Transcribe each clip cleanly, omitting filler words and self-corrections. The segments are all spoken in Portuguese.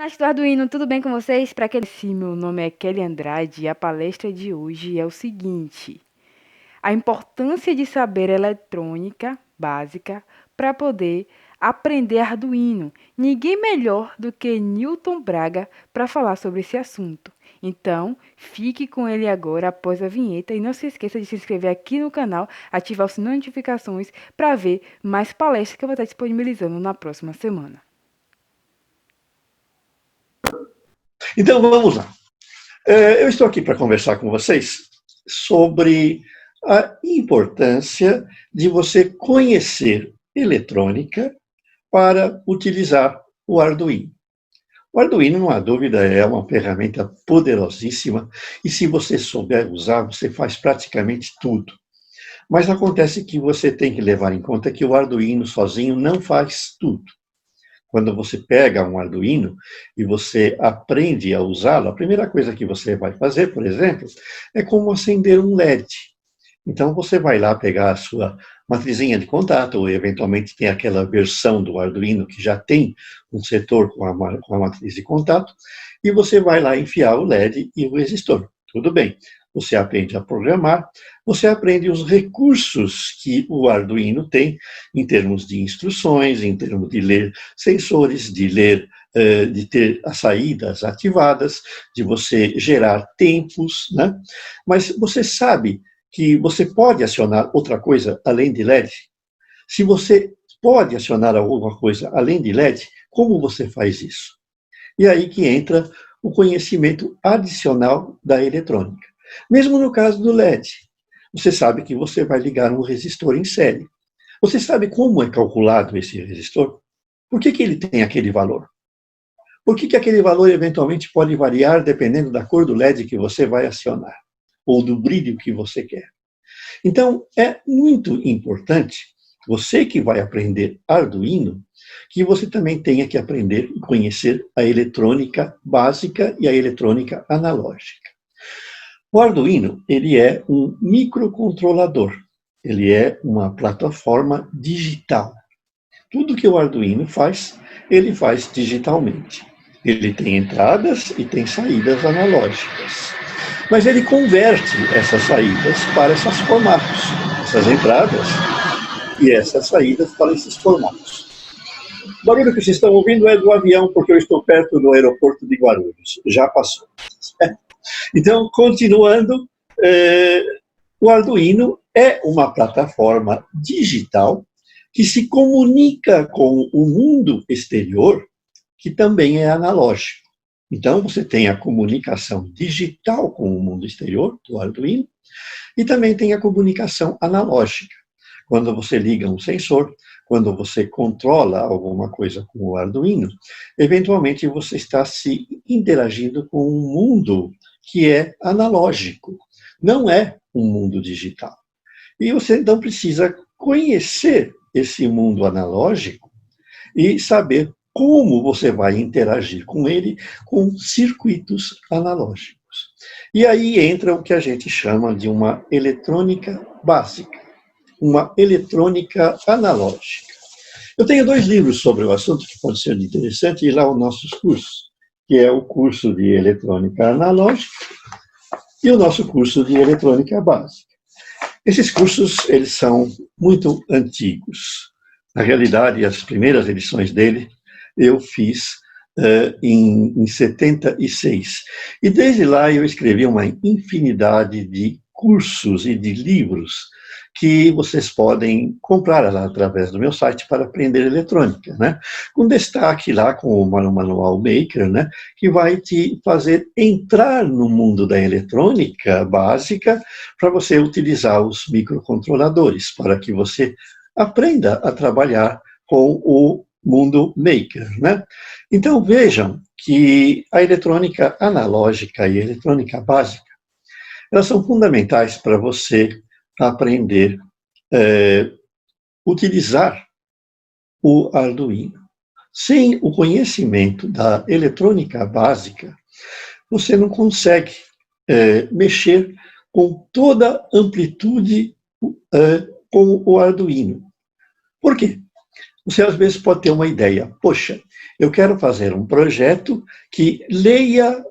Nath do Arduino, tudo bem com vocês? Para aquele sim, meu nome é Kelly Andrade e a palestra de hoje é o seguinte: a importância de saber eletrônica básica para poder aprender Arduino. Ninguém melhor do que Newton Braga para falar sobre esse assunto. Então, fique com ele agora após a vinheta e não se esqueça de se inscrever aqui no canal, ativar o sininho de notificações para ver mais palestras que eu vou estar disponibilizando na próxima semana. Então, vamos lá. Eu estou aqui para conversar com vocês sobre a importância de você conhecer eletrônica para utilizar o Arduino. O Arduino, não há dúvida, é uma ferramenta poderosíssima e se você souber usar, você faz praticamente tudo. Mas acontece que você tem que levar em conta que o Arduino sozinho não faz tudo. Quando você pega um Arduino e você aprende a usá-lo, a primeira coisa que você vai fazer, por exemplo, é como acender um LED. Então, você vai lá pegar a sua matrizinha de contato, ou eventualmente tem aquela versão do Arduino que já tem um setor com a matriz de contato, e você vai lá enfiar o LED e o resistor. Tudo bem. Você aprende a programar, você aprende os recursos que o Arduino tem em termos de instruções, em termos de ler sensores, de ter as saídas ativadas, de você gerar tempos, né? Mas você sabe que você pode acionar outra coisa além de LED? Se você pode acionar alguma coisa além de LED, como você faz isso? E aí que entra o conhecimento adicional da eletrônica. Mesmo no caso do LED, você sabe que você vai ligar um resistor em série. Você sabe como é calculado esse resistor? Por que ele tem aquele valor? Por que aquele valor eventualmente pode variar dependendo da cor do LED que você vai acionar? Ou do brilho que você quer? Então, é muito importante, você que vai aprender Arduino, que você também tenha que aprender e conhecer a eletrônica básica e a eletrônica analógica. O Arduino, ele é um microcontrolador, ele é uma plataforma digital. Tudo que o Arduino faz, ele faz digitalmente. Ele tem entradas e tem saídas analógicas. Mas ele converte essas saídas para esses formatos, essas entradas e essas saídas para esses formatos. O barulho que vocês estão ouvindo é do avião, porque eu estou perto do aeroporto de Guarulhos. Já passou. Então, continuando, o Arduino é uma plataforma digital que se comunica com o mundo exterior, que também é analógico. Então, você tem a comunicação digital com o mundo exterior, do Arduino, e também tem a comunicação analógica. Quando você liga um sensor, quando você controla alguma coisa com o Arduino, eventualmente você está se interagindo com um mundo que é analógico, não é um mundo digital. E você então precisa conhecer esse mundo analógico e saber como você vai interagir com ele com circuitos analógicos. E aí entra o que a gente chama de uma eletrônica básica, uma eletrônica analógica. Eu tenho 2 livros sobre o assunto que pode ser interessante ir lá os nossos cursos, que é o curso de eletrônica analógica e o nosso curso de eletrônica básica. Esses cursos, eles são muito antigos. Na realidade, as primeiras edições dele eu fiz em 76. E desde lá eu escrevi uma infinidade de cursos e de livros que vocês podem comprar lá através do meu site para aprender eletrônica, né? Com destaque lá com o Manual Maker, né? Que vai te fazer entrar no mundo da eletrônica básica para você utilizar os microcontroladores, para que você aprenda a trabalhar com o mundo maker, né? Então vejam que a eletrônica analógica e a eletrônica básica, elas são fundamentais para você aprender utilizar o Arduino. Sem o conhecimento da eletrônica básica, você não consegue mexer com toda a amplitude com o Arduino. Por quê? Você às vezes pode ter uma ideia, poxa, eu quero fazer um projeto que leia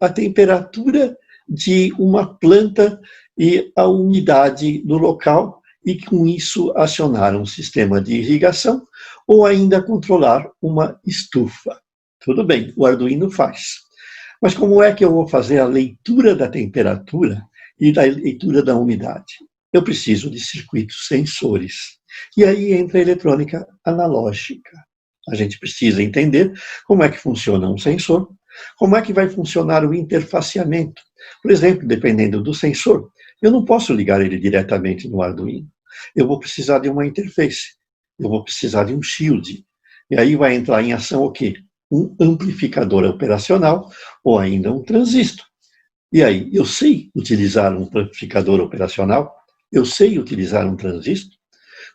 a temperatura de uma planta e a umidade do local e com isso acionar um sistema de irrigação ou ainda controlar uma estufa. Tudo bem, o Arduino faz. Mas como é que eu vou fazer a leitura da temperatura e da leitura da umidade? Eu preciso de circuitos sensores. E aí entra a eletrônica analógica. A gente precisa entender como é que funciona um sensor, como é que vai funcionar o interfaceamento. Por exemplo, dependendo do sensor, eu não posso ligar ele diretamente no Arduino. Eu vou precisar de uma interface, eu vou precisar de um shield. E aí vai entrar em ação o quê? Um amplificador operacional ou ainda um transistor. E aí, eu sei utilizar um amplificador operacional? Eu sei utilizar um transistor?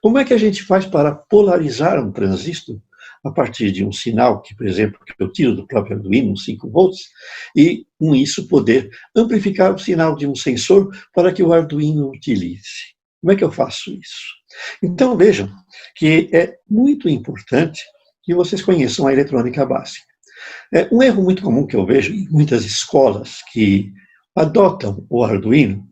Como é que a gente faz para polarizar um transistor a partir de um sinal que, por exemplo, que eu tiro do próprio Arduino, 5 volts, e com isso poder amplificar o sinal de um sensor para que o Arduino utilize? Como é que eu faço isso? Então, vejam que é muito importante que vocês conheçam a eletrônica básica. Um erro muito comum que eu vejo em muitas escolas que adotam o Arduino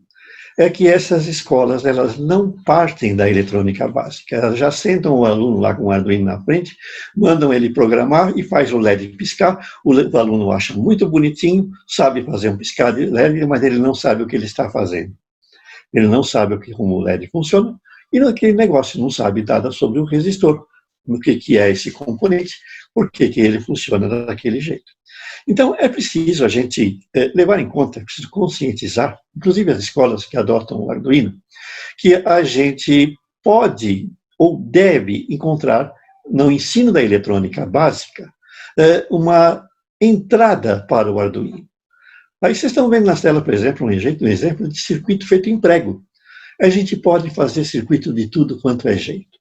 é que essas escolas elas não partem da eletrônica básica. Elas já sentam o aluno lá com o Arduino na frente, mandam ele programar e faz o LED piscar. O aluno acha muito bonitinho, sabe fazer um piscar de LED, mas ele não sabe o que ele está fazendo. Ele não sabe como o LED funciona e naquele negócio não sabe nada sobre o resistor, o que é esse componente, por que ele funciona daquele jeito. Então, é preciso a gente levar em conta, é preciso conscientizar, inclusive as escolas que adotam o Arduino, que a gente pode ou deve encontrar no ensino da eletrônica básica uma entrada para o Arduino. Aí vocês estão vendo na tela, por exemplo, um exemplo de circuito feito em prego. A gente pode fazer circuito de tudo quanto é jeito.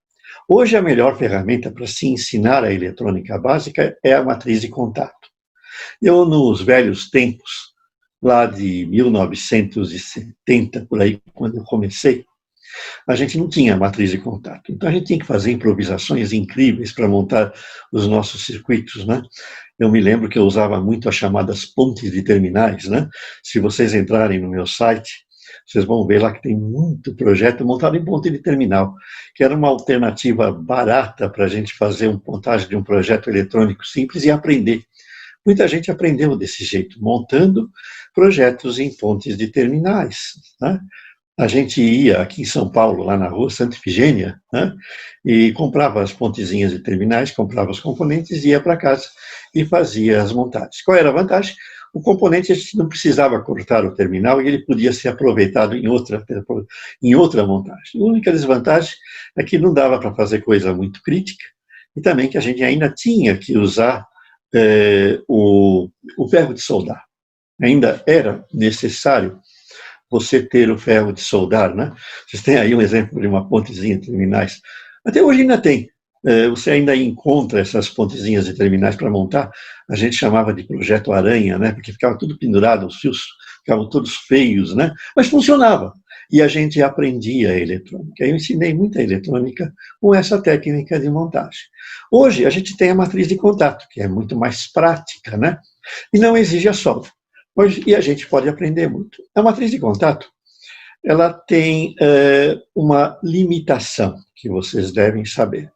Hoje, a melhor ferramenta para se ensinar a eletrônica básica é a matriz de contato. Eu, nos velhos tempos, lá de 1970, por aí, quando eu comecei, a gente não tinha matriz de contato. Então, a gente tinha que fazer improvisações incríveis para montar os nossos circuitos, né? Eu me lembro que eu usava muito as chamadas pontes de terminais, né? Se vocês entrarem no meu site, vocês vão ver lá que tem muito projeto montado em ponte de terminal, que era uma alternativa barata para a gente fazer uma montagem de um projeto eletrônico simples e aprender. Muita gente aprendeu desse jeito, montando projetos em pontes de terminais, né? A gente ia aqui em São Paulo, lá na rua Santa Efigênia, né, e comprava as pontezinhas de terminais, comprava os componentes, ia para casa e fazia as montagens. Qual era a vantagem? O componente a gente não precisava cortar o terminal e ele podia ser aproveitado em outra montagem. A única desvantagem é que não dava para fazer coisa muito crítica e também que a gente ainda tinha que usar o ferro de soldar. Ainda era necessário você ter o ferro de soldar, né? Vocês têm aí um exemplo de uma pontezinha de terminais. Até hoje ainda tem. Você ainda encontra essas pontezinhas de terminais para montar. A gente chamava de projeto aranha, né? Porque ficava tudo pendurado, os fios ficavam todos feios, né? Mas funcionava. E a gente aprendia a eletrônica. Eu ensinei muita eletrônica com essa técnica de montagem. Hoje a gente tem a matriz de contato, que é muito mais prática, né? E não exige a solda. E a gente pode aprender muito. A matriz de contato, ela tem uma limitação que vocês devem saber.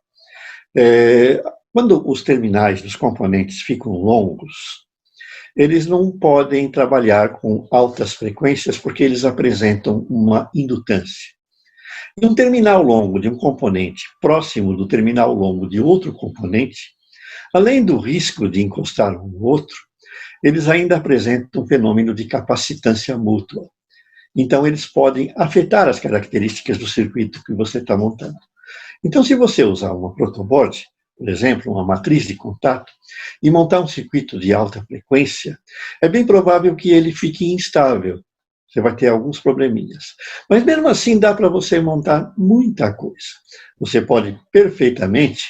Quando os terminais dos componentes ficam longos, eles não podem trabalhar com altas frequências porque eles apresentam uma indutância. E um terminal longo de um componente próximo do terminal longo de outro componente, além do risco de encostar um no outro, eles ainda apresentam um fenômeno de capacitância mútua. Então, eles podem afetar as características do circuito que você está montando. Então, se você usar uma protoboard, por exemplo, uma matriz de contato, e montar um circuito de alta frequência, é bem provável que ele fique instável. Você vai ter alguns probleminhas. Mas, mesmo assim, dá para você montar muita coisa. Você pode perfeitamente,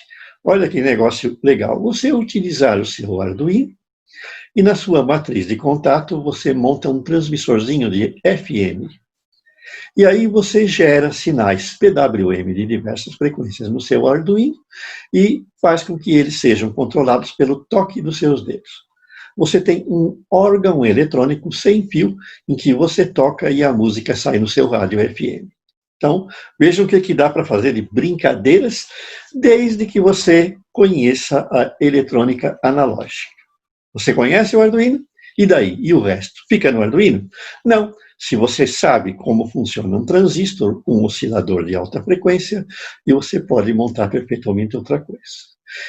olha que negócio legal, você utilizar o seu Arduino, e na sua matriz de contato, você monta um transmissorzinho de FM. E aí você gera sinais PWM de diversas frequências no seu Arduino e faz com que eles sejam controlados pelo toque dos seus dedos. Você tem um órgão eletrônico sem fio em que você toca e a música sai no seu rádio FM. Então, vejam o que dá para fazer de brincadeiras, desde que você conheça a eletrônica analógica. Você conhece o Arduino? E daí? E o resto? Fica no Arduino? Não. Se você sabe como funciona um transistor, um oscilador de alta frequência, e você pode montar perfeitamente outra coisa.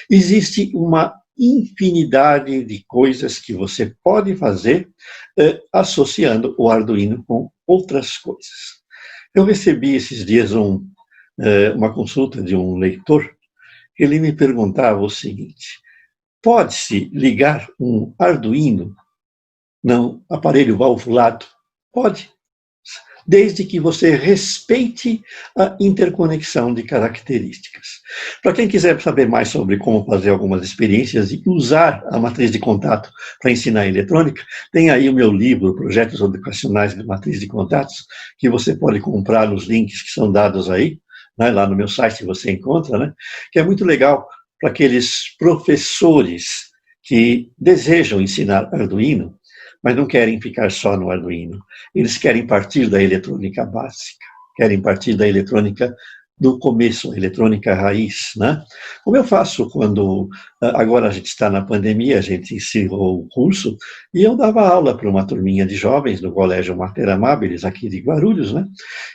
Existe uma infinidade de coisas que você pode fazer associando o Arduino com outras coisas. Eu recebi esses dias uma consulta de um leitor. Ele me perguntava o seguinte: pode-se ligar um Arduino no aparelho valvulado? Pode, desde que você respeite a interconexão de características. Para quem quiser saber mais sobre como fazer algumas experiências e usar a matriz de contato para ensinar eletrônica, tem aí o meu livro, Projetos Educacionais de Matriz de Contatos, que você pode comprar nos links que são dados aí, né, lá no meu site você encontra, né, que é muito legal para aqueles professores que desejam ensinar Arduino, mas não querem ficar só no Arduino. Eles querem partir da eletrônica básica, querem partir da eletrônica do começo, a eletrônica raiz, né? Como eu faço quando, agora a gente está na pandemia, a gente encerrou o curso, e eu dava aula para uma turminha de jovens no Colégio Mater Amabilis, aqui de Guarulhos, né?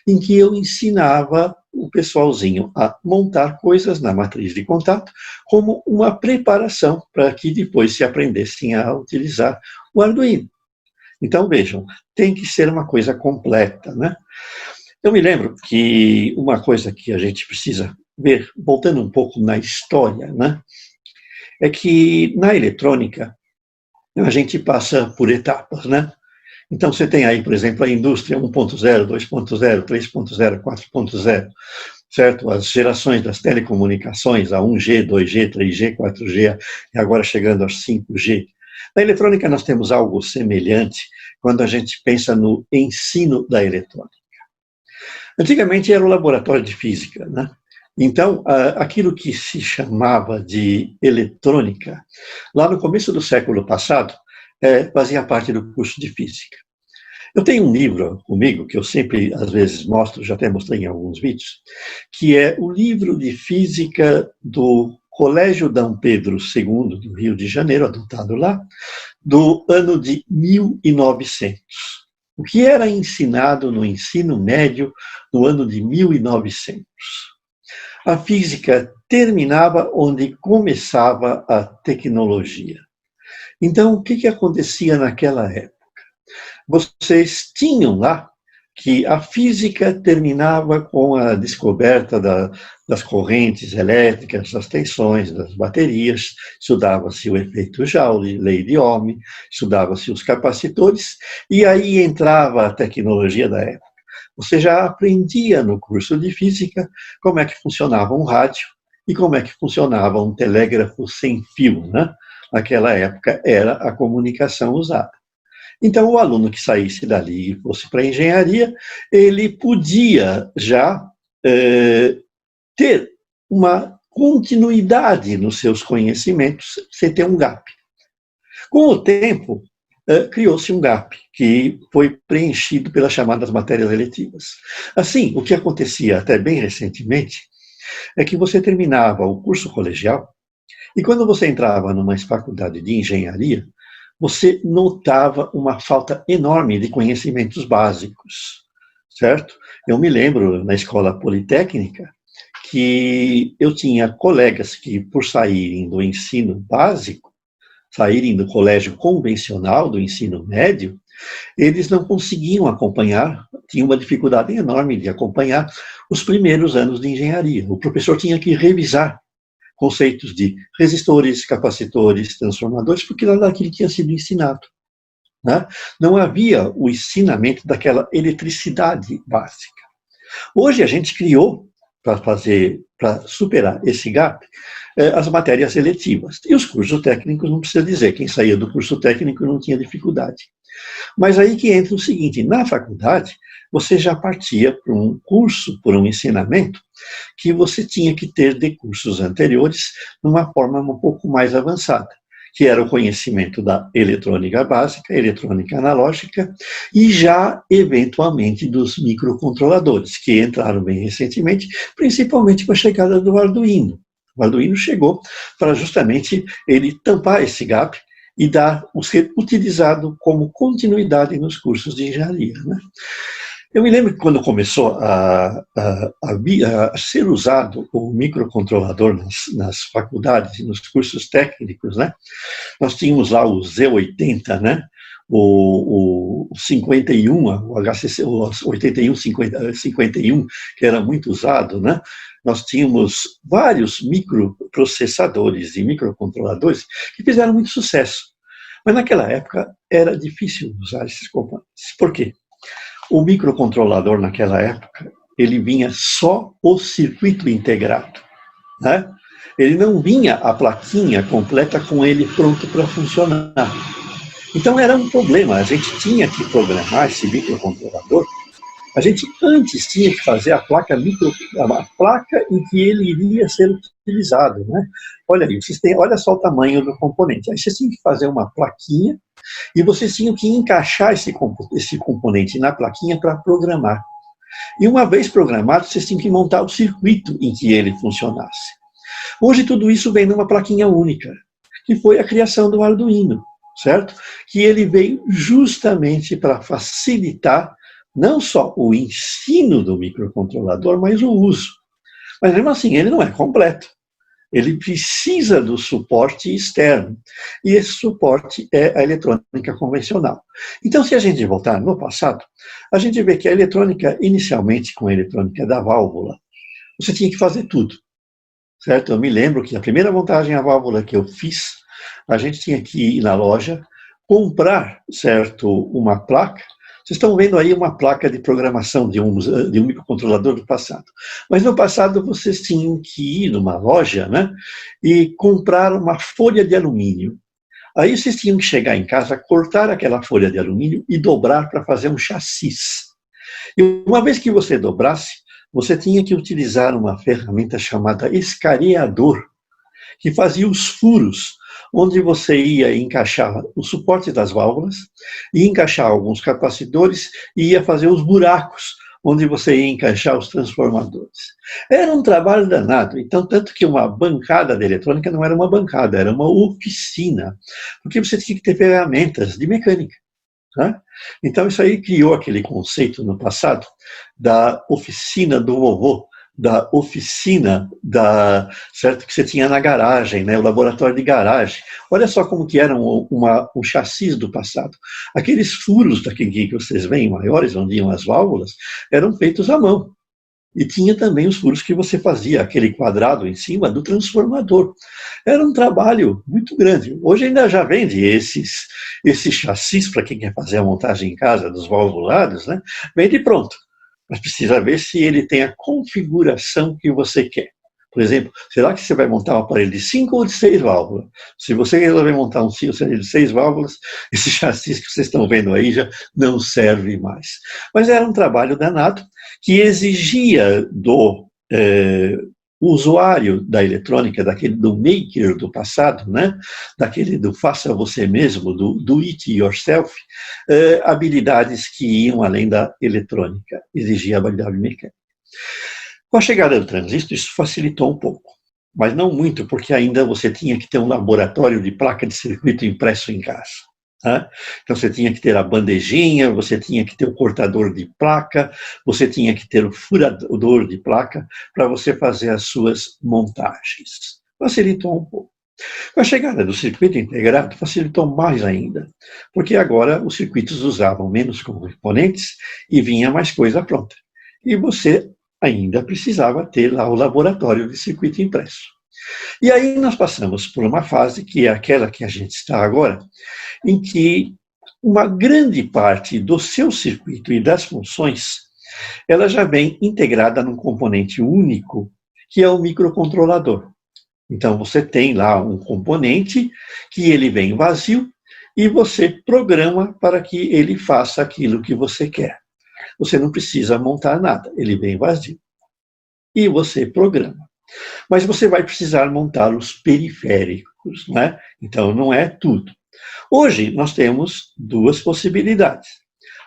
Em que eu ensinava o pessoalzinho a montar coisas na matriz de contato como uma preparação para que depois se aprendessem a utilizar o Arduino. Então, vejam, tem que ser uma coisa completa, né? Eu me lembro que uma coisa que a gente precisa ver, voltando um pouco na história, né, é que na eletrônica a gente passa por etapas, né? Então, você tem aí, por exemplo, a indústria 1.0, 2.0, 3.0, 4.0, certo? As gerações das telecomunicações, a 1G, 2G, 3G, 4G, e agora chegando aos 5G. Na eletrônica, nós temos algo semelhante quando a gente pensa no ensino da eletrônica. Antigamente era o laboratório de física, né? Então, aquilo que se chamava de eletrônica, lá no começo do século passado, fazia parte do curso de física. Eu tenho um livro comigo, que eu sempre, às vezes, mostro, já até mostrei em alguns vídeos, que é o livro de física do Colégio Dom Pedro II, do Rio de Janeiro, adotado lá, do ano de 1900. O que era ensinado no ensino médio no ano de 1900? A física terminava onde começava a tecnologia. Então, o que acontecia naquela época? Vocês tinham lá que a física terminava com a descoberta das correntes elétricas, das tensões, das baterias, estudava-se o efeito Joule, lei de Ohm, estudava-se os capacitores, e aí entrava a tecnologia da época. Você já aprendia no curso de física como é que funcionava um rádio e como é que funcionava um telégrafo sem fio, né? Naquela época era a comunicação usada. Então, o aluno que saísse dali e fosse para a engenharia, ele podia já ter uma continuidade nos seus conhecimentos sem ter um gap. Com o tempo, criou-se um gap, que foi preenchido pelas chamadas matérias eletivas. Assim, o que acontecia até bem recentemente é que você terminava o curso colegial e quando você entrava numa faculdade de engenharia, você notava uma falta enorme de conhecimentos básicos, certo? Eu me lembro, na escola politécnica, que eu tinha colegas que, por saírem do ensino básico, saírem do colégio convencional, do ensino médio, eles não conseguiam acompanhar, tinham uma dificuldade enorme de acompanhar os primeiros anos de engenharia. O professor tinha que revisar conceitos de resistores, capacitores, transformadores, porque nada daquilo tinha sido ensinado, né? Não havia o ensinamento daquela eletricidade básica. Hoje a gente criou, para superar esse gap, as matérias eletivas. E os cursos técnicos, não precisa dizer, quem saía do curso técnico não tinha dificuldade. Mas aí que entra o seguinte, na faculdade, você já partia para um curso, por um ensinamento, que você tinha que ter de cursos anteriores, numa forma um pouco mais avançada, que era o conhecimento da eletrônica básica, eletrônica analógica, e já, eventualmente, dos microcontroladores, que entraram bem recentemente, principalmente com a chegada do Arduino. O Arduino chegou para justamente ele tampar esse gap e ser utilizado como continuidade nos cursos de engenharia, né? Eu me lembro que quando começou a ser usado o microcontrolador nas faculdades e nos cursos técnicos, né? Nós tínhamos lá o Z80, né? O 51, o HCC, o 81, 51, que era muito usado, né? Nós tínhamos vários microprocessadores e microcontroladores que fizeram muito sucesso. Mas naquela época era difícil usar esses componentes. Por quê? O microcontrolador naquela época, ele vinha só o circuito integrado, né? Ele não vinha a plaquinha completa com ele pronto para funcionar. Então era um problema, a gente tinha que programar esse microcontrolador, a gente antes tinha que fazer a placa em que ele iria ser utilizado, né? Olha aí, olha só o tamanho do componente. Aí vocês tinham que fazer uma plaquinha e vocês tinham que encaixar esse componente na plaquinha para programar. E uma vez programado, vocês tinham que montar o circuito em que ele funcionasse. Hoje tudo isso vem numa plaquinha única, que foi a criação do Arduino, certo? Que ele veio justamente para facilitar não só o ensino do microcontrolador, mas o uso. Mas mesmo assim, ele não é completo. Ele precisa do suporte externo. E esse suporte é a eletrônica convencional. Então, se a gente voltar no passado, a gente vê que a eletrônica, inicialmente com a eletrônica da válvula, você tinha que fazer tudo, certo? Eu me lembro que a primeira montagem à válvula que eu fiz, a gente tinha que ir na loja, comprar, certo, uma placa. Vocês estão vendo aí uma placa de programação de um microcontrolador do passado. Mas no passado vocês tinham que ir numa loja, né, e comprar uma folha de alumínio. Aí vocês tinham que chegar em casa, cortar aquela folha de alumínio e dobrar para fazer um chassis. E uma vez que você dobrasse, você tinha que utilizar uma ferramenta chamada escareador, que fazia os furos, onde você ia encaixar o suporte das válvulas, ia encaixar alguns capacitores e ia fazer os buracos, onde você ia encaixar os transformadores. Era um trabalho danado, então, tanto que uma bancada de eletrônica não era uma bancada, era uma oficina, porque você tinha que ter ferramentas de mecânica, né? Então, isso aí criou aquele conceito no passado da oficina do vovô, da oficina certo, que você tinha na garagem, né, o laboratório de garagem. Olha só como que era um chassis do passado. Aqueles furos daqui que vocês veem, maiores, onde iam as válvulas, eram feitos à mão. E tinha também os furos que você fazia, aquele quadrado em cima do transformador. Era um trabalho muito grande. Hoje ainda já vende esses chassis, para quem quer fazer a montagem em casa dos valvulados, né, vende pronto. Mas precisa ver se ele tem a configuração que você quer. Por exemplo, será que você vai montar um aparelho de 5 ou de 6 válvulas? Se você resolver montar um aparelho de 6 válvulas, esse chassi que vocês estão vendo aí já não serve mais. Mas era um trabalho danado que exigia do usuário da eletrônica, do maker do passado, né? Daquele do faça você mesmo, do it yourself, habilidades que iam além da eletrônica, exigia habilidade mecânica. Com a chegada do transistor, isso facilitou um pouco, mas não muito, porque ainda você tinha que ter um laboratório de placa de circuito impresso em casa. Né? Então você tinha que ter a bandejinha, você tinha que ter o cortador de placa, você tinha que ter o furador de placa para você fazer as suas montagens. Facilitou um pouco. Com a chegada do circuito integrado, facilitou mais ainda, porque agora os circuitos usavam menos componentes e vinha mais coisa pronta. E você ainda precisava ter lá o laboratório de circuito impresso. E aí nós passamos por uma fase, que é aquela que a gente está agora, em que uma grande parte do seu circuito e das funções, ela já vem integrada num componente único, que é o microcontrolador. Então, você tem lá um componente que ele vem vazio e você programa para que ele faça aquilo que você quer. você não precisa montar nada, ele vem vazio. E você programa. Mas você vai precisar montar os periféricos, né? Então não é tudo. Hoje nós temos duas possibilidades.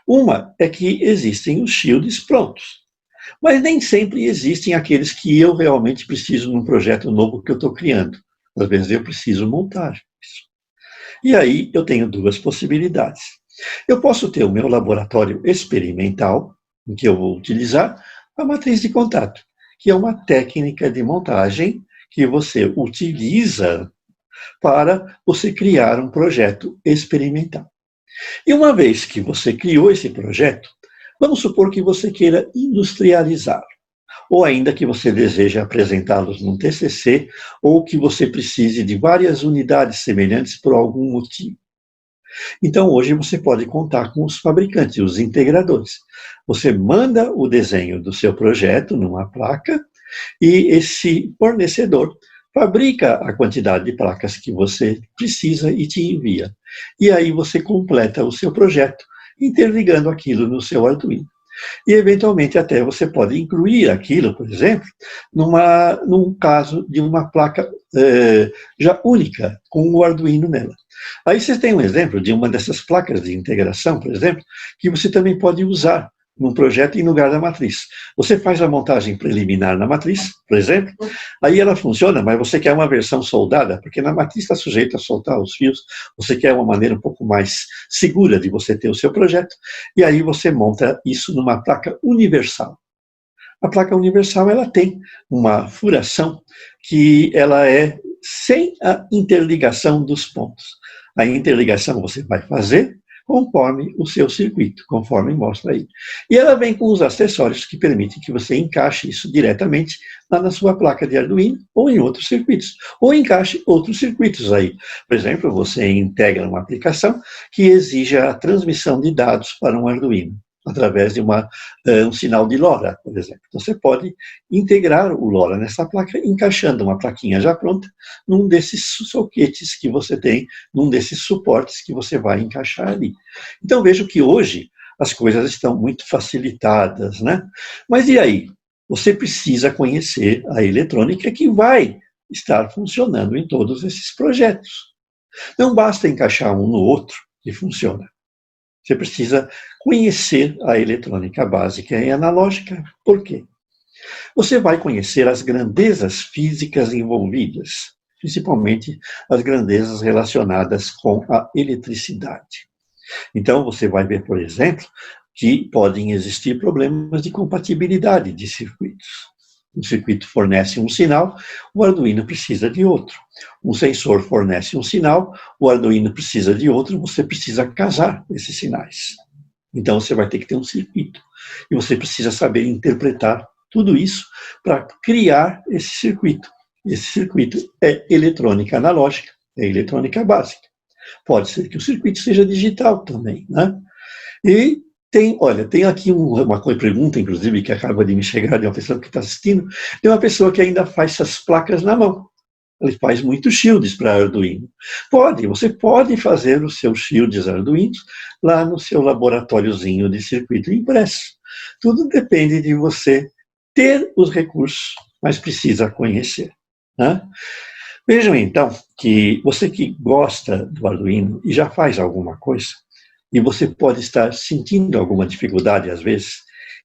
Uma é que existem os shields prontos, mas nem sempre existem aqueles que eu realmente preciso num projeto novo que eu estou criando. Às vezes eu preciso montar isso. E aí eu tenho duas possibilidades. Eu posso ter o meu laboratório experimental, em que eu vou utilizar a matriz de contato, que é uma técnica de montagem que você utiliza para você criar um projeto experimental. E uma vez que você criou esse projeto, vamos supor que você queira industrializar, ou ainda que você deseje apresentá-los num TCC, ou que você precise de várias unidades semelhantes por algum motivo. Então, hoje você pode contar com os fabricantes, os integradores. Você manda o desenho do seu projeto numa placa e esse fornecedor fabrica a quantidade de placas que você precisa e te envia. E aí você completa o seu projeto, interligando aquilo no seu Arduino. E, eventualmente, até você pode incluir aquilo, por exemplo, num caso de uma placa já única, com o Arduino nela. Aí você tem um exemplo de uma dessas placas de integração, por exemplo, que você também pode usar num projeto em lugar da matriz. Você faz a montagem preliminar na matriz, por exemplo, aí ela funciona, mas você quer uma versão soldada, porque na matriz está sujeito a soltar os fios, você quer uma maneira um pouco mais segura de você ter o seu projeto, e aí você monta isso numa placa universal. A placa universal, ela tem uma furação que ela é sem a interligação dos pontos. A interligação você vai fazer conforme o seu circuito, conforme mostra aí. E ela vem com os acessórios que permitem que você encaixe isso diretamente lá na sua placa de Arduino ou em outros circuitos, ou encaixe outros circuitos aí. Por exemplo, você integra uma aplicação que exija a transmissão de dados para um Arduino, através de um sinal de LoRa, por exemplo. Então, você pode integrar o LoRa nessa placa, encaixando uma plaquinha já pronta num desses soquetes que você tem, num desses suportes que você vai encaixar ali. Então, vejo que hoje as coisas estão muito facilitadas, né? Mas e aí? Você precisa conhecer a eletrônica que vai estar funcionando em todos esses projetos. Não basta encaixar um no outro e funciona. Você precisa conhecer a eletrônica básica e analógica. Por quê? Você vai conhecer as grandezas físicas envolvidas, principalmente as grandezas relacionadas com a eletricidade. Então, você vai ver, por exemplo, que podem existir problemas de compatibilidade de circuitos. Um circuito fornece um sinal, o Arduino precisa de outro. Um sensor fornece um sinal, o Arduino precisa de outro, você precisa casar esses sinais. Então, você vai ter que ter um circuito. E você precisa saber interpretar tudo isso para criar esse circuito. Esse circuito é eletrônica analógica, é eletrônica básica. Pode ser que o circuito seja digital também, né? E tem aqui uma pergunta, inclusive, que acaba de me chegar de uma pessoa que está assistindo, tem uma pessoa que ainda faz essas placas na mão. Ele faz muitos shields para Arduino. Você pode fazer os seus shields Arduinos lá no seu laboratóriozinho de circuito impresso. Tudo depende de você ter os recursos, mas precisa conhecer, né? Vejam, então, que você que gosta do Arduino e já faz alguma coisa, e você pode estar sentindo alguma dificuldade, às vezes,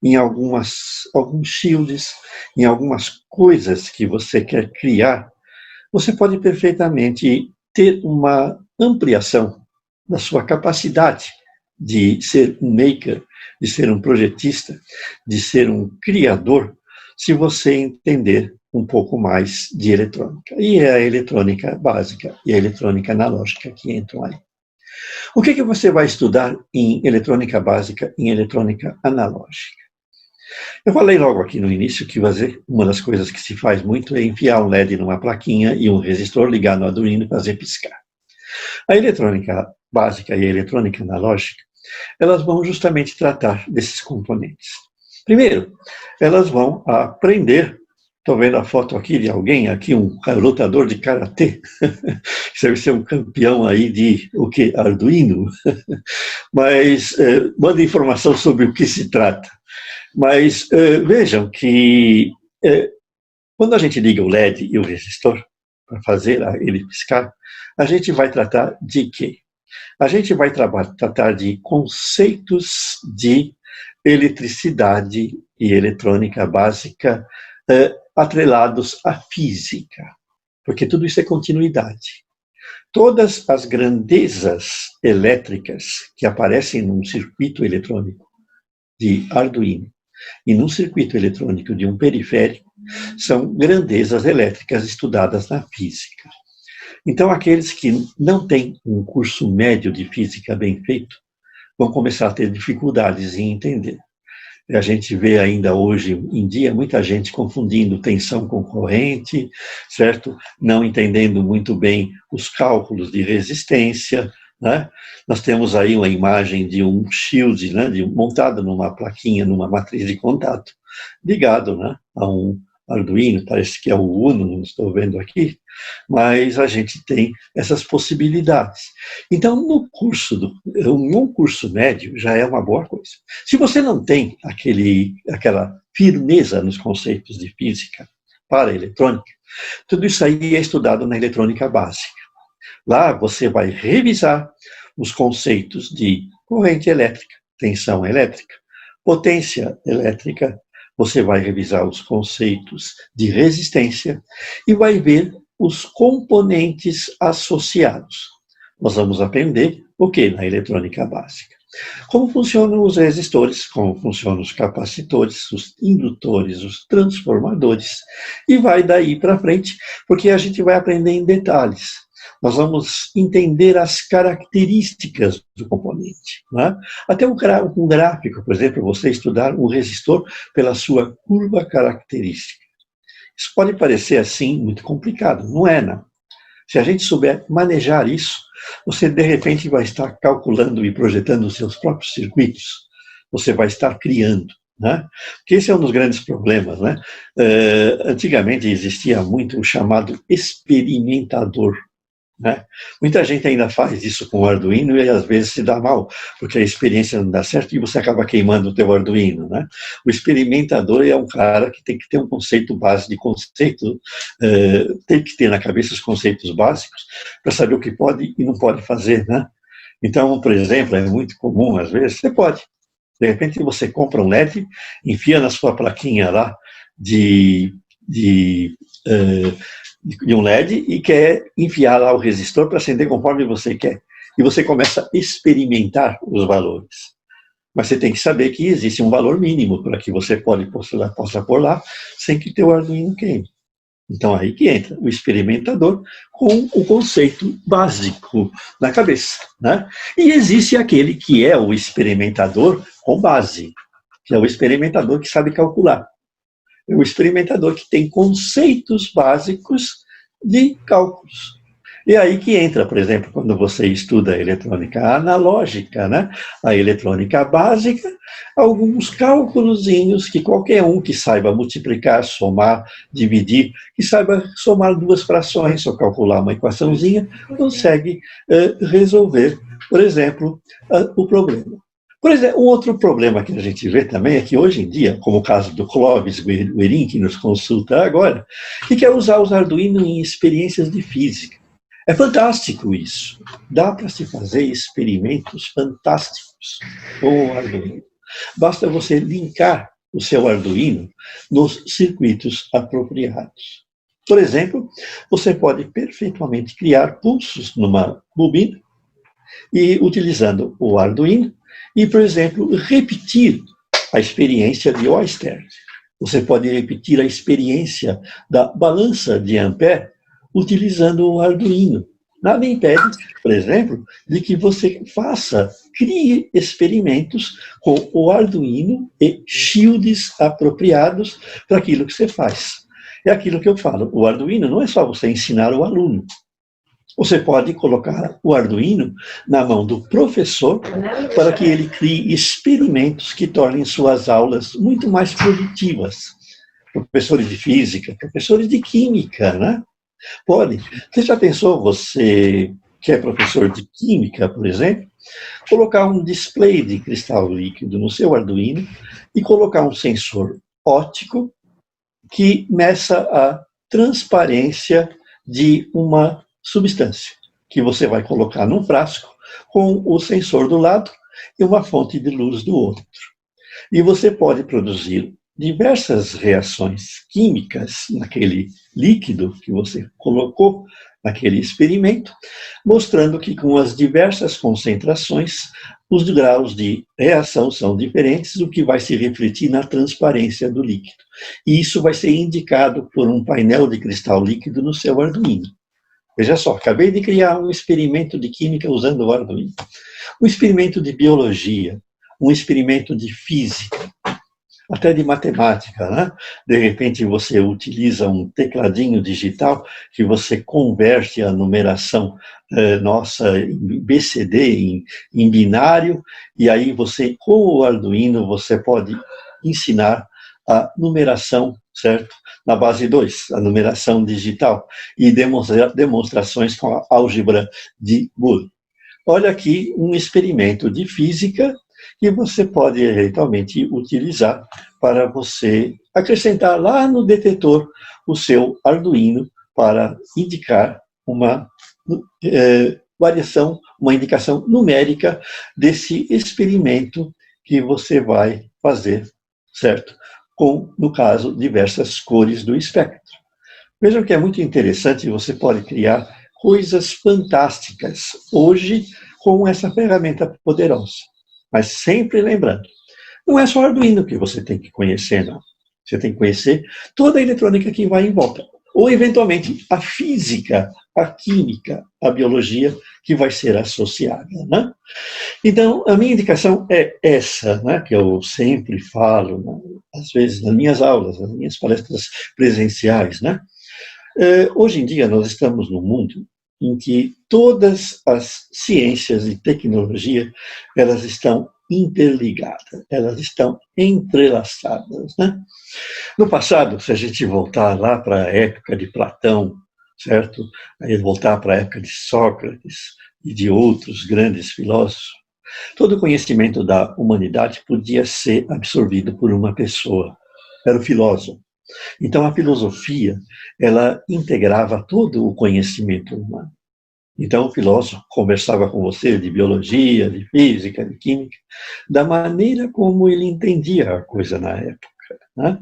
em alguns shields, em algumas coisas que você quer criar, você pode perfeitamente ter uma ampliação da sua capacidade de ser um maker, de ser um projetista, de ser um criador, se você entender um pouco mais de eletrônica. E é a eletrônica básica e a eletrônica analógica que entram aí. O que você vai estudar em eletrônica básica e em eletrônica analógica? Eu falei logo aqui no início que uma das coisas que se faz muito é enfiar um LED numa plaquinha e um resistor, ligar no Arduino e fazer piscar. A eletrônica básica e a eletrônica analógica, elas vão justamente tratar desses componentes. Primeiro, elas vão aprender Estou vendo a foto aqui de alguém, aqui um lutador de karatê, deve ser um campeão aí de o que? Arduino. Mas manda informação sobre o que se trata. Mas vejam que quando a gente liga o LED e o resistor para fazer ele piscar, a gente vai tratar de quê? A gente vai tratar de conceitos de eletricidade e eletrônica básica atrelados à física, porque tudo isso é continuidade. Todas as grandezas elétricas que aparecem num circuito eletrônico de Arduino e num circuito eletrônico de um periférico são grandezas elétricas estudadas na física. Então, aqueles que não têm um curso médio de física bem feito vão começar a ter dificuldades em entender. A gente vê ainda hoje em dia muita gente confundindo tensão com corrente, certo? Não entendendo muito bem os cálculos de resistência, né? Nós temos aí uma imagem de um shield, né, montado numa plaquinha, numa matriz de contato, ligado, né, a um Arduino, parece que é o Uno, não estou vendo aqui, mas a gente tem essas possibilidades. Então, num curso médio já é uma boa coisa. Se você não tem aquela firmeza nos conceitos de física para a eletrônica, tudo isso aí é estudado na eletrônica básica. Lá você vai revisar os conceitos de corrente elétrica, tensão elétrica, potência elétrica, você vai revisar os conceitos de resistência e vai ver os componentes associados. Nós vamos aprender o que na eletrônica básica? Como funcionam os resistores, como funcionam os capacitores, os indutores, os transformadores, e vai daí para frente, porque a gente vai aprender em detalhes. Nós vamos entender as características do componente. Né? Até um gráfico, por exemplo, você estudar um resistor pela sua curva característica. Isso pode parecer assim muito complicado, não é, não. Se a gente souber manejar isso, você de repente vai estar calculando e projetando os seus próprios circuitos, você vai estar criando. Né? Porque esse é um dos grandes problemas. Né? Antigamente existia muito o chamado experimentador. Né? Muita gente ainda faz isso com o Arduino e às vezes se dá mal, porque a experiência não dá certo e você acaba queimando o teu Arduino. Né? O experimentador é um cara que tem que ter um conceito básico de conceito, tem que ter na cabeça os conceitos básicos para saber o que pode e não pode fazer. Né? Então, por exemplo, é muito comum, às vezes, você pode. De repente você compra um LED, enfia na sua plaquinha lá de um LED e quer enfiar lá o resistor para acender conforme você quer. E você começa a experimentar os valores. Mas você tem que saber que existe um valor mínimo para que você possa pôr lá sem que teu Arduino queime. Então, aí que entra o experimentador com o conceito básico na cabeça. Né? E existe aquele que é o experimentador com base, que é o experimentador que sabe calcular. É o experimentador que tem conceitos básicos de cálculos. E aí que entra, por exemplo, quando você estuda a eletrônica analógica, né? A eletrônica básica, alguns cálculozinhos que qualquer um que saiba multiplicar, somar, dividir, que saiba somar duas frações ou calcular uma equaçãozinha, consegue resolver, por exemplo, o problema. Por exemplo, um outro problema que a gente vê também é que hoje em dia, como o caso do Clóvis Guerin, que nos consulta agora, que quer usar os Arduino em experiências de física. É fantástico isso. Dá para se fazer experimentos fantásticos com o Arduino. Basta você linkar o seu Arduino nos circuitos apropriados. Por exemplo, você pode perfeitamente criar pulsos numa bobina e, utilizando o Arduino, e, por exemplo, repetir a experiência de Oyster. Você pode repetir a experiência da balança de Ampère utilizando o Arduino. Nada impede, por exemplo, de que você crie experimentos com o Arduino e shields apropriados para aquilo que você faz. É aquilo que eu falo, o Arduino não é só você ensinar o aluno. Você pode colocar o Arduino na mão do professor para que ele crie experimentos que tornem suas aulas muito mais produtivas. professores de física, professores de química, né? Pode. Você já pensou, você que é professor de química, por exemplo, colocar um display de cristal líquido no seu Arduino e colocar um sensor óptico que meça a transparência de uma substância, que você vai colocar num frasco com o sensor do lado e uma fonte de luz do outro. E você pode produzir diversas reações químicas naquele líquido que você colocou naquele experimento, mostrando que com as diversas concentrações, os graus de reação são diferentes, o que vai se refletir na transparência do líquido. E isso vai ser indicado por um painel de cristal líquido no seu Arduino. Veja só, acabei de criar um experimento de química usando o Arduino. Um experimento de biologia, um experimento de física, até de matemática, né? De repente você utiliza um tecladinho digital que você converte a numeração nossa em BCD, em binário, e aí você, com o Arduino, você pode ensinar a numeração, certo? Na base 2, a numeração digital, e demonstrações com a álgebra de Boole. Olha aqui um experimento de física que você pode eventualmente utilizar para você acrescentar lá no detetor o seu Arduino para indicar uma variação, uma indicação numérica desse experimento que você vai fazer, certo? Com, no caso, diversas cores do espectro. Vejam que é muito interessante, você pode criar coisas fantásticas hoje com essa ferramenta poderosa. Mas sempre lembrando, não é só o Arduino que você tem que conhecer, não. Você tem que conhecer toda a eletrônica que vai em volta. Ou, eventualmente, a física, a química, a biologia que vai ser associada, né? Então, a minha indicação é essa, né, que eu sempre falo, né, às vezes nas minhas aulas, nas minhas palestras presenciais, né? Hoje em dia, nós estamos num mundo em que todas as ciências e tecnologia, elas estão interligadas, elas estão entrelaçadas, né? No passado, se a gente voltar lá para a época de Platão, certo? Aí voltar para a época de Sócrates e de outros grandes filósofos, todo o conhecimento da humanidade podia ser absorvido por uma pessoa, era o filósofo. Então, a filosofia, ela integrava todo o conhecimento humano. Então, o filósofo conversava com você de biologia, de física, de química, da maneira como ele entendia a coisa na época, né?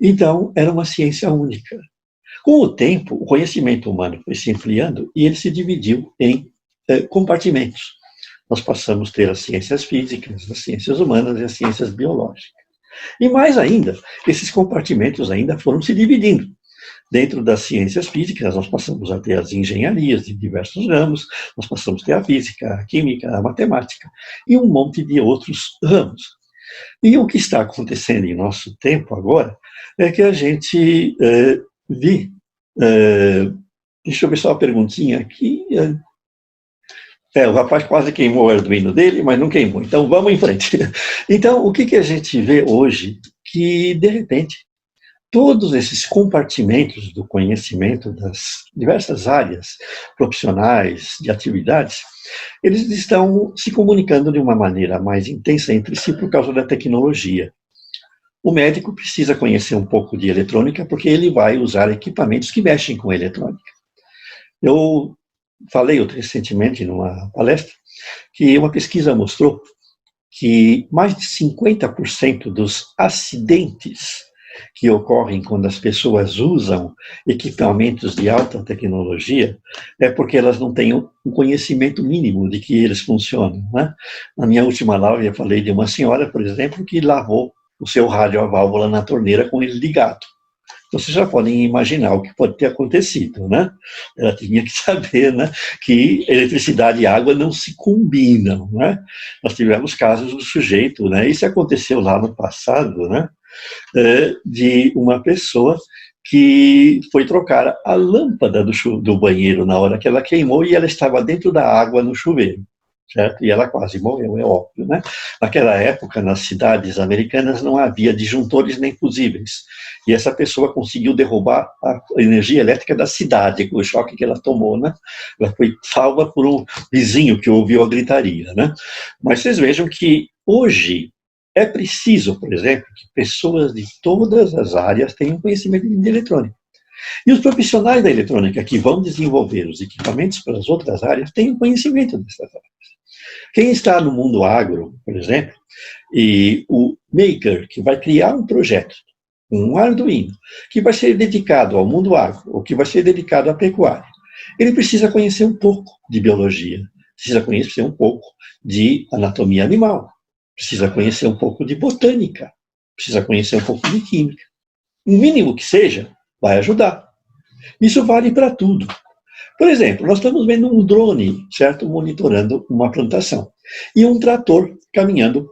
Então, era uma ciência única. Com o tempo, o conhecimento humano foi se ampliando e ele se dividiu em compartimentos. Nós passamos a ter as ciências físicas, as ciências humanas e as ciências biológicas. E mais ainda, esses compartimentos ainda foram se dividindo. Dentro das ciências físicas, nós passamos a ter as engenharias de diversos ramos, nós passamos a ter a física, a química, a matemática e um monte de outros ramos. E o que está acontecendo em nosso tempo agora é que a gente deixa eu ver só uma perguntinha aqui. O rapaz quase queimou o Arduino dele, mas não queimou. Então, vamos em frente. Então, o que a gente vê hoje? Que, de repente, todos esses compartimentos do conhecimento das diversas áreas profissionais, de atividades, eles estão se comunicando de uma maneira mais intensa entre si por causa da tecnologia. O médico precisa conhecer um pouco de eletrônica porque ele vai usar equipamentos que mexem com eletrônica. Eu falei recentemente numa palestra que uma pesquisa mostrou que mais de 50% dos acidentes que ocorrem quando as pessoas usam equipamentos de alta tecnologia é porque elas não têm um conhecimento mínimo de que eles funcionam, né? Na minha última live eu falei de uma senhora, por exemplo, que lavou o seu rádio a válvula na torneira com ele ligado. Vocês já podem imaginar o que pode ter acontecido, né? Ela tinha que saber, né, que eletricidade e água não se combinam, né? Nós tivemos casos do sujeito, né? Isso aconteceu lá no passado, né? De uma pessoa que foi trocar a lâmpada do banheiro na hora que ela queimou e ela estava dentro da água no chuveiro. certo? E ela quase morreu, é óbvio, né? Naquela época, nas cidades americanas, não havia disjuntores nem fusíveis. E essa pessoa conseguiu derrubar a energia elétrica da cidade, com o choque que ela tomou, né? Ela foi salva por um vizinho que ouviu a gritaria, né? Mas vocês vejam que hoje é preciso, por exemplo, que pessoas de todas as áreas tenham conhecimento de eletrônica. E os profissionais da eletrônica que vão desenvolver os equipamentos para as outras áreas tenham conhecimento dessas áreas. Quem está no mundo agro, por exemplo, e o maker, que vai criar um projeto, um Arduino, que vai ser dedicado ao mundo agro, ou que vai ser dedicado à pecuária, ele precisa conhecer um pouco de biologia, precisa conhecer um pouco de anatomia animal, precisa conhecer um pouco de botânica, precisa conhecer um pouco de química. O mínimo que seja, vai ajudar. Isso vale para tudo. Por exemplo, nós estamos vendo um drone, certo, monitorando uma plantação, e um trator caminhando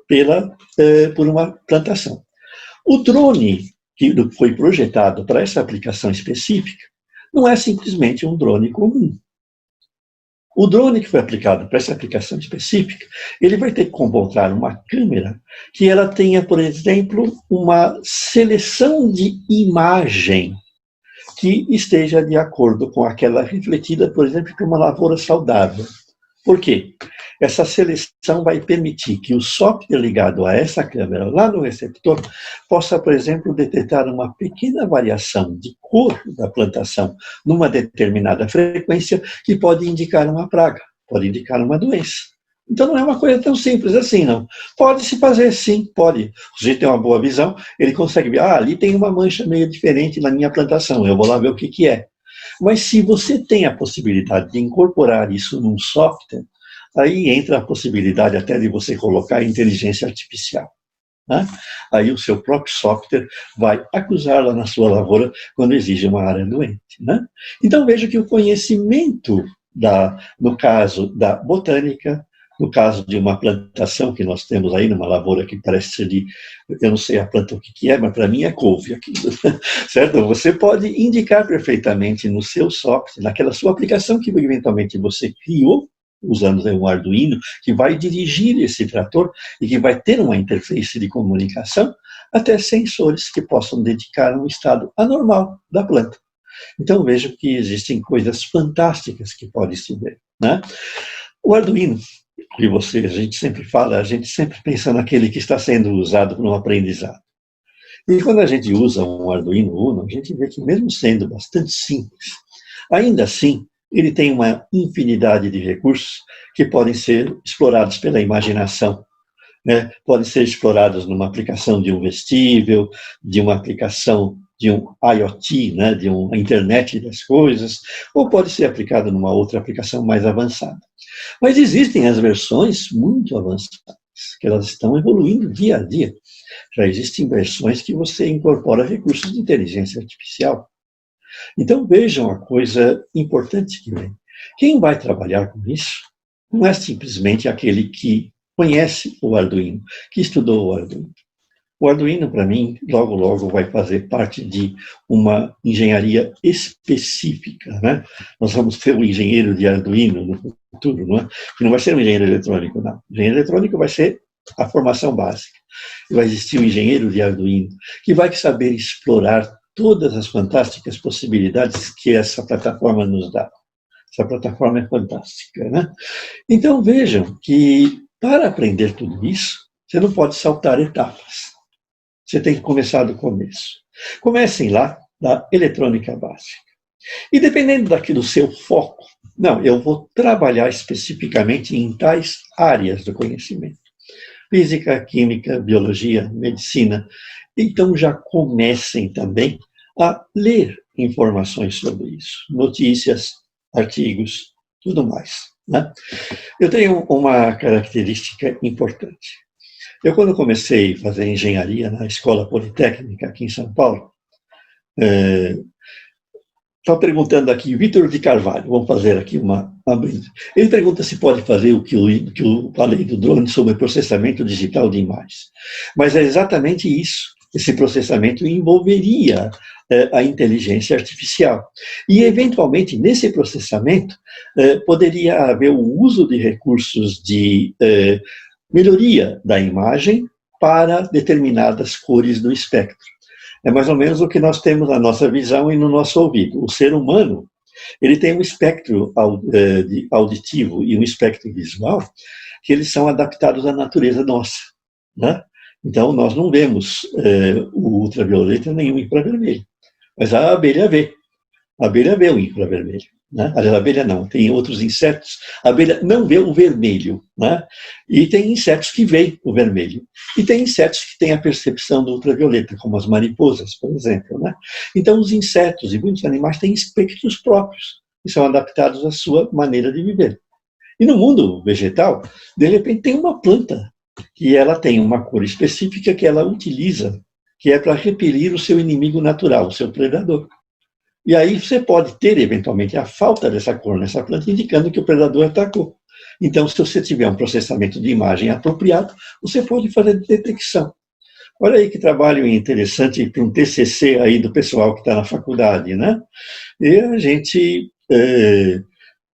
por uma plantação. O drone que foi projetado para essa aplicação específica não é simplesmente um drone comum. O drone que foi aplicado para essa aplicação específica, ele vai ter que comportar uma câmera que ela tenha, por exemplo, uma seleção de imagem que esteja de acordo com aquela refletida, por exemplo, por uma lavoura saudável. Por quê? Essa seleção vai permitir que o software ligado a essa câmera, lá no receptor, possa, por exemplo, detectar uma pequena variação de cor da plantação numa determinada frequência que pode indicar uma praga, pode indicar uma doença. Então não é uma coisa tão simples assim, não. Pode-se fazer, sim, pode. O sujeito tem uma boa visão, ele consegue ver, ali tem uma mancha meio diferente na minha plantação, eu vou lá ver o que é. Mas se você tem a possibilidade de incorporar isso num software, aí entra a possibilidade até de você colocar inteligência artificial. Né? Aí o seu próprio software vai acusá-la na sua lavoura quando exige uma área doente. Né? Então veja que o conhecimento, no caso da botânica, no caso de uma plantação que nós temos aí, numa lavoura que parece ser de, eu não sei a planta o que é, mas para mim é couve aquilo, certo? Você pode indicar perfeitamente no seu software, naquela sua aplicação que eventualmente você criou, usando um Arduino, que vai dirigir esse trator e que vai ter uma interface de comunicação, até sensores que possam dedicar um estado anormal da planta. Então vejo que existem coisas fantásticas que podem se ver, né? O Arduino, que a gente sempre fala, a gente sempre pensa naquele que está sendo usado no aprendizado. E quando a gente usa um Arduino Uno, a gente vê que mesmo sendo bastante simples, ainda assim, ele tem uma infinidade de recursos que podem ser explorados pela imaginação, né? Podem ser explorados numa aplicação de um vestível, de uma aplicação de um IoT, né? De uma internet das coisas, ou pode ser aplicado numa outra aplicação mais avançada. Mas existem as versões muito avançadas, que elas estão evoluindo dia a dia. Já existem versões que você incorpora recursos de inteligência artificial. Então vejam a coisa importante que vem. Quem vai trabalhar com isso não é simplesmente aquele que conhece o Arduino, que estudou o Arduino. O Arduino, para mim, logo, logo vai fazer parte de uma engenharia específica, né? Nós vamos ter um engenheiro de Arduino no futuro, não é? Que não vai ser um engenheiro eletrônico, não. O engenheiro eletrônico vai ser a formação básica. E vai existir um engenheiro de Arduino que vai saber explorar todas as fantásticas possibilidades que essa plataforma nos dá. Essa plataforma é fantástica, né? Então vejam que para aprender tudo isso, você não pode saltar etapas. Você tem que começar do começo. Comecem lá da eletrônica básica. E dependendo do seu foco, não, eu vou trabalhar especificamente em tais áreas do conhecimento. Física, química, biologia, medicina. Então já comecem também a ler informações sobre isso. Notícias, artigos, tudo mais. Né? Eu tenho uma característica importante. Eu, quando comecei a fazer engenharia na Escola Politécnica, aqui em São Paulo, está perguntando aqui, Vitor de Carvalho, vamos fazer aqui uma brinde. Ele pergunta se pode fazer o que eu falei do drone sobre processamento digital de imagens. Mas é exatamente isso Esse processamento envolveria a inteligência artificial. E, eventualmente, nesse processamento, poderia haver o uso de recursos de melhoria da imagem para determinadas cores do espectro. É mais ou menos o que nós temos na nossa visão e no nosso ouvido. O ser humano, ele tem um espectro auditivo e um espectro visual que eles são adaptados à natureza nossa, né? Então, nós não vemos o ultravioleta nem o infravermelho, mas a abelha vê. A abelha vê o infravermelho, né? A abelha não, tem outros insetos. A abelha não vê o vermelho, né? E tem insetos que veem o vermelho. E tem insetos que têm a percepção do ultravioleta, como as mariposas, por exemplo, né? Então, os insetos e muitos animais têm espectros próprios, que são adaptados à sua maneira de viver. E no mundo vegetal, de repente, tem uma planta que ela tem uma cor específica que ela utiliza, que é para repelir o seu inimigo natural, o seu predador. E aí você pode ter, eventualmente, a falta dessa cor nessa planta, indicando que o predador atacou. Então, se você tiver um processamento de imagem apropriado, você pode fazer detecção. Olha aí que trabalho interessante para um TCC aí do pessoal que está na faculdade, né? E a gente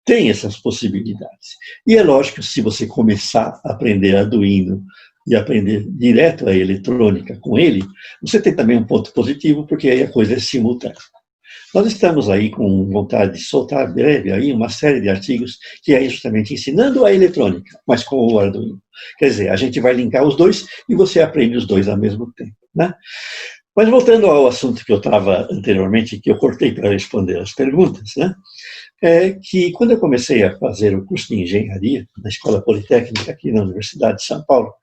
tem essas possibilidades. E é lógico, se você começar a aprender Arduino e aprender direto a eletrônica com ele, você tem também um ponto positivo, porque aí a coisa é simultânea. Nós estamos aí com vontade de soltar breve aí uma série de artigos que é justamente ensinando a eletrônica, mas com o Arduino. Quer dizer, a gente vai linkar os dois e você aprende os dois ao mesmo tempo, né? Mas voltando ao assunto que eu estava anteriormente, que eu cortei para responder as perguntas, né? É que quando eu comecei a fazer o curso de engenharia na Escola Politécnica aqui na Universidade de São Paulo,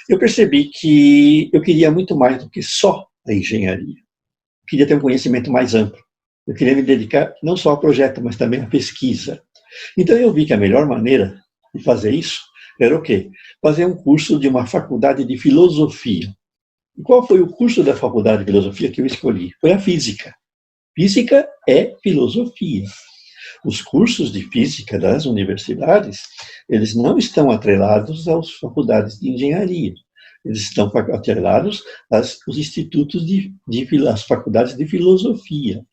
eu percebi que eu queria muito mais do que só a engenharia. Eu queria ter um conhecimento mais amplo. Eu queria me dedicar não só ao projeto, mas também à pesquisa. Então eu vi que a melhor maneira de fazer isso era o quê? Fazer um curso de uma faculdade de filosofia. E qual foi o curso da faculdade de filosofia que eu escolhi? Foi a física. Física é filosofia. Os cursos de física das universidades, eles não estão atrelados às faculdades de engenharia. Eles estão atrelados aos institutos às faculdades de filosofia.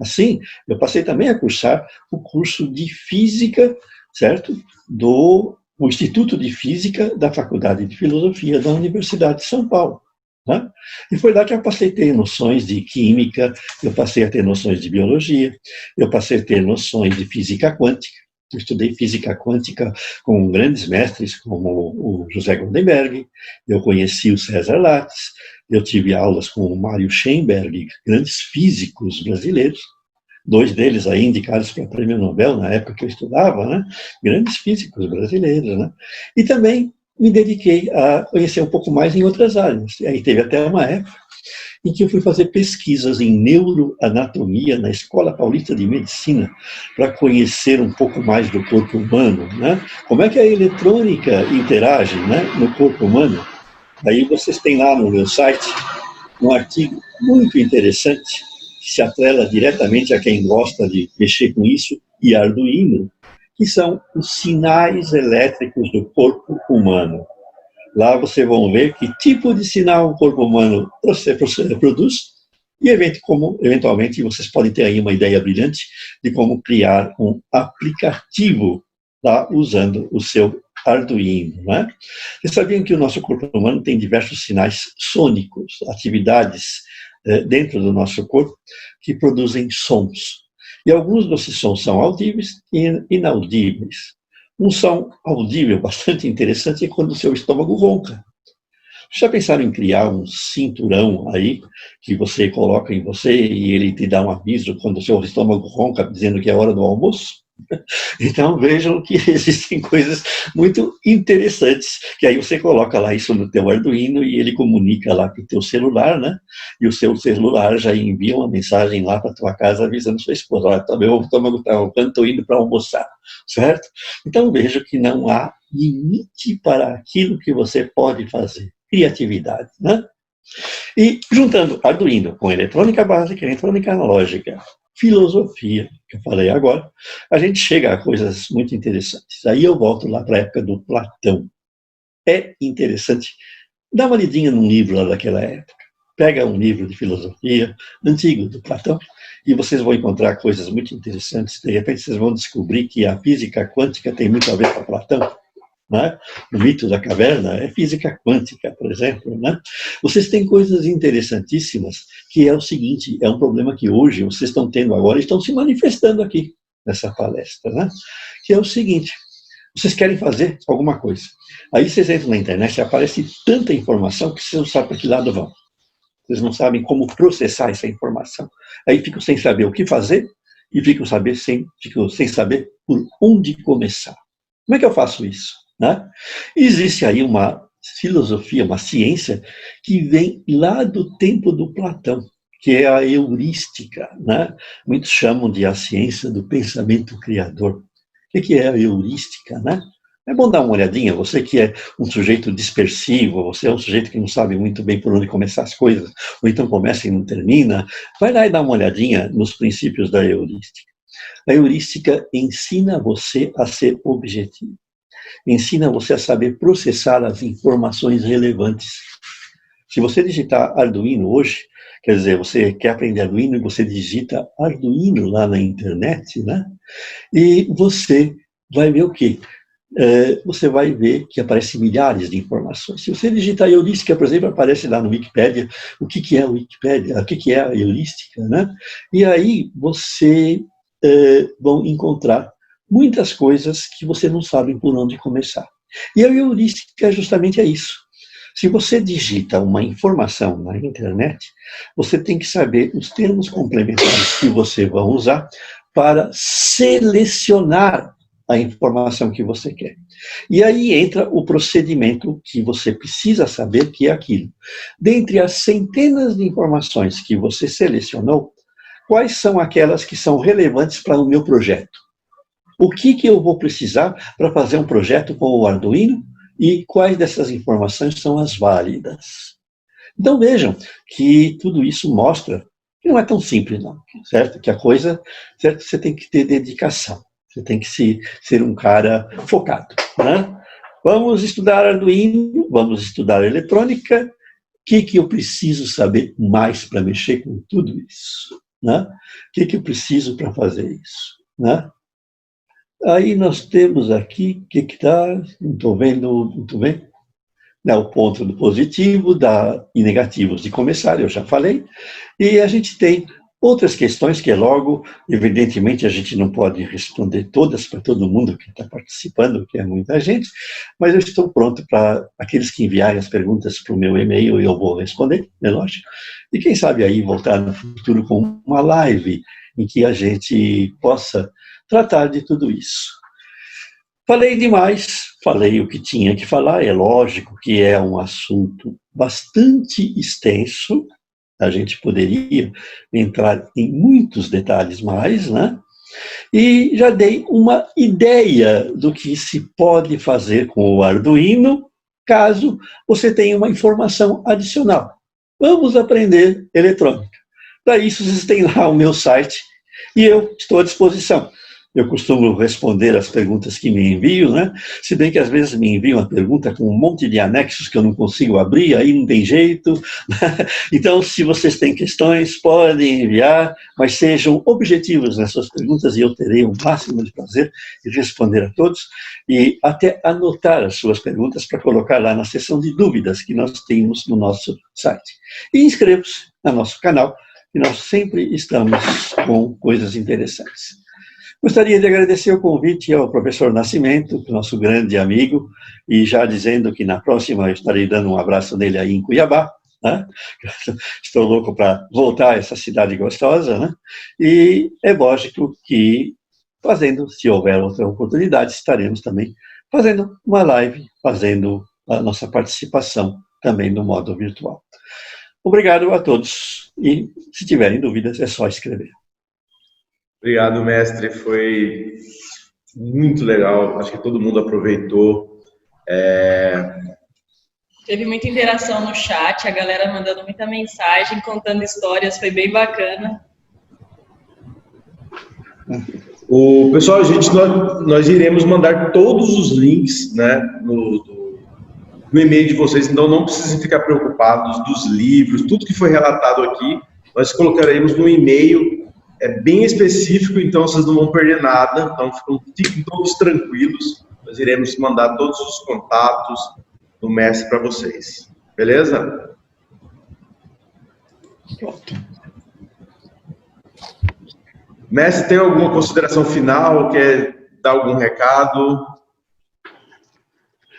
Assim, eu passei também a cursar o curso de física, certo? O Instituto de Física da Faculdade de Filosofia da Universidade de São Paulo. Né? E foi lá que eu passei a ter noções de química, eu passei a ter noções de biologia, eu passei a ter noções de física quântica. Eu estudei física quântica com grandes mestres como o José Goldenberg, eu conheci o César Lattes, eu tive aulas com o Mário Schoenberg, grandes físicos brasileiros, dois deles aí indicados para o Prêmio Nobel na época que eu estudava, né? Grandes físicos brasileiros, né? E também me dediquei a conhecer um pouco mais em outras áreas. E aí teve até uma época em que eu fui fazer pesquisas em neuroanatomia na Escola Paulista de Medicina, para conhecer um pouco mais do corpo humano, né? Como é que a eletrônica interage, né, no corpo humano. Aí vocês têm lá no meu site um artigo muito interessante, que se atrela diretamente a quem gosta de mexer com isso, e Arduino, que são os sinais elétricos do corpo humano. Lá vocês vão ver que tipo de sinal o corpo humano produz e, eventualmente, vocês podem ter aí uma ideia brilhante de como criar um aplicativo usando o seu Arduino, né? Vocês sabiam que o nosso corpo humano tem diversos sinais sônicos, atividades dentro do nosso corpo que produzem sons. E alguns desses sons são audíveis e inaudíveis. Um som audível bastante interessante é quando o seu estômago ronca. Já pensaram em criar um cinturão aí, que você coloca em você e ele te dá um aviso quando o seu estômago ronca, dizendo que é hora do almoço? Então vejam que existem coisas muito interessantes, que aí você coloca lá isso no teu Arduino e ele comunica lá com o teu celular, né? E o seu celular já envia uma mensagem lá para tua casa avisando sua esposa: olha, meu estômago está roncando, estou indo para almoçar, certo? Então vejo que não há limite para aquilo que você pode fazer. Criatividade, né? E juntando Arduino com eletrônica básica, eletrônica analógica, filosofia, que eu falei agora, a gente chega a coisas muito interessantes. Aí eu volto lá para a época do Platão. É interessante. Dá uma lidinha num livro lá daquela época. Pega um livro de filosofia antigo, do Platão, e vocês vão encontrar coisas muito interessantes. De repente, vocês vão descobrir que a física quântica tem muito a ver com Platão. Né? O mito da caverna é física quântica, por exemplo. Né? Vocês têm coisas interessantíssimas, que é o seguinte, é um problema que hoje vocês estão tendo agora, estão se manifestando aqui nessa palestra, né? Que é o seguinte, vocês querem fazer alguma coisa. Aí vocês entram na internet e aparece tanta informação que vocês não sabem para que lado vão. Vocês não sabem como processar essa informação. Aí ficam sem saber o que fazer e ficam sem saber por onde começar. Como é que eu faço isso? Né? Existe aí uma filosofia, uma ciência que vem lá do tempo do Platão, que é a heurística. Né? Muitos chamam de a ciência do pensamento criador. O que é a heurística? Né? É bom dar uma olhadinha, você que é um sujeito dispersivo, você é um sujeito que não sabe muito bem por onde começar as coisas, ou então começa e não termina, vai lá e dá uma olhadinha nos princípios da heurística. A heurística ensina você a ser objetivo, ensina você a saber processar as informações relevantes. Se você digitar Arduino hoje, quer dizer, você quer aprender Arduino e você digita Arduino lá na internet, né? E você vai ver o quê? Você vai ver que aparecem milhares de informações. Se você digitar heurística, por exemplo, aparece lá no Wikipédia o que é a Wikipédia, o que é a heurística, né? E aí você vão encontrar muitas coisas que você não sabe por onde começar. E a heurística justamente é isso. Se você digita uma informação na internet, você tem que saber os termos complementares que você vai usar para selecionar a informação que você quer. E aí entra o procedimento que você precisa saber, que é aquilo. Dentre as centenas de informações que você selecionou, quais são aquelas que são relevantes para o meu projeto? O que eu vou precisar para fazer um projeto com o Arduino e quais dessas informações são as válidas? Então vejam que tudo isso mostra que não é tão simples, não, certo? Que a coisa, certo? Você tem que ter dedicação. Você tem que ser um cara focado, né? Vamos estudar Arduino, vamos estudar eletrônica. O que eu preciso saber mais para mexer com tudo isso? Né? O que eu preciso para fazer isso? Né? Aí nós temos aqui, o que está? Não estou vendo muito bem. O ponto do positivo e negativos de começar, eu já falei. E a gente tem outras questões que, logo, evidentemente, a gente não pode responder todas para todo mundo que está participando, que é muita gente, mas eu estou pronto para aqueles que enviarem as perguntas para o meu e-mail e eu vou responder, é lógico. E quem sabe aí voltar no futuro com uma live em que a gente possa tratar de tudo isso. Falei demais, falei o que tinha que falar, é lógico que é um assunto bastante extenso, a gente poderia entrar em muitos detalhes mais, né? E já dei uma ideia do que se pode fazer com o Arduino, caso você tenha uma informação adicional. Vamos aprender eletrônica. Para isso, vocês têm lá o meu site e eu estou à disposição. Eu costumo responder as perguntas que me enviam, né? Se bem que às vezes me enviam uma pergunta com um monte de anexos que eu não consigo abrir, aí não tem jeito. Então, se vocês têm questões, podem enviar, mas sejam objetivos nessas perguntas e eu terei o máximo de prazer em responder a todos e até anotar as suas perguntas para colocar lá na seção de dúvidas que nós temos no nosso site. E inscreva-se no nosso canal, que nós sempre estamos com coisas interessantes. Gostaria de agradecer o convite ao professor Nascimento, nosso grande amigo, e já dizendo que na próxima eu estarei dando um abraço nele aí em Cuiabá, né? Estou louco para voltar a essa cidade gostosa, né? E é lógico que, se houver outra oportunidade, estaremos também fazendo uma live, fazendo a nossa participação também no modo virtual. Obrigado a todos, e se tiverem dúvidas é só escrever. Obrigado, mestre. Foi muito legal. Acho que todo mundo aproveitou. Teve muita interação no chat, a galera mandando muita mensagem, contando histórias, foi bem bacana. Pessoal, nós iremos mandar todos os links, né, no e-mail de vocês, então não precisem ficar preocupados dos livros, tudo que foi relatado aqui, nós colocaremos no e-mail, é bem específico, então vocês não vão perder nada, então fiquem todos tranquilos, nós iremos mandar todos os contatos do mestre para vocês, beleza? Pronto. Mestre, tem alguma consideração final? Quer dar algum recado?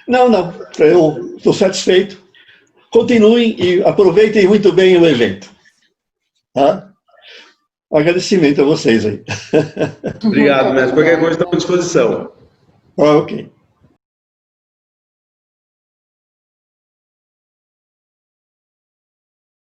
Não, eu estou satisfeito. Continuem e aproveitem muito bem o evento. Tá? Um agradecimento a vocês aí. Obrigado, mestre. Qualquer coisa, estamos à disposição. Ok.